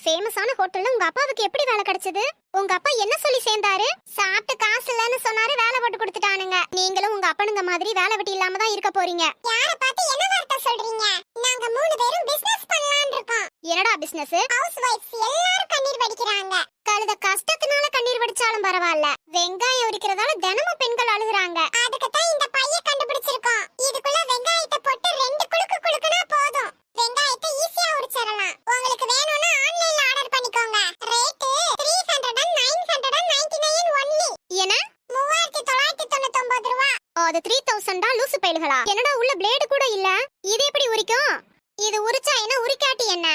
ஃபேமஸான ஹோட்டல்ல உங்க அப்பாவுக்கு எப்படி வேலை கிடைச்சது? உங்க அப்பா என்ன சொல்லி சேர்ந்தாரு? சாப்பிட்டு காசு இல்லன்னு சொன்னாரு, வேலை போட்டு கொடுத்துட்டானுங்க. நீங்களும் உங்க அப்பனுங்க மாதிரி வேலை வெட்டி இல்லாம தான் இருக்க போறீங்க. யார பார்த்து என்ன வார்த்தை சொல்றீங்க? நாங்க 3 பேரும் பிசினஸ் பண்ணலாம்னு இருக்கோம். என்னடா பிசினஸ்? ஹவுஸ் வைஃப்ஸ் எல்லாரும் கண்ணீர் வடிக்கிறாங்க. கழுத கஷ்டத்தினால கண்ணீர் வடிச்சாலும் பரவாயில்ல, வெங்காயம் உரிக்கிறதால தினமும் பெண்கள் அழுகுறாங்க. அதுக்கு தான் இந்த பைய கண்டுபிடிச்சிருக்கோம். இதுக்குள்ள வெங்காயத்தை போட்டு 2 குலுக்கு குலுக்குனா போதும். வெங்காயத்தை ஈஸியா உரிச்சிரலாம். உங்களுக்கு வேணும்னா ஆன்லைன்ல ஆர்டர் பண்ணிக்கோங்க. Rate 399 only. என்ன? 3999 ரூபாய். அது 3000 டா லூசு பையல்களா. என்னடா உள்ள பிளேடு கூட இல்ல. இது எப்படி உரிக்கும்? இது உரிச்சா என்ன, உரிக்காட்டி என்ன?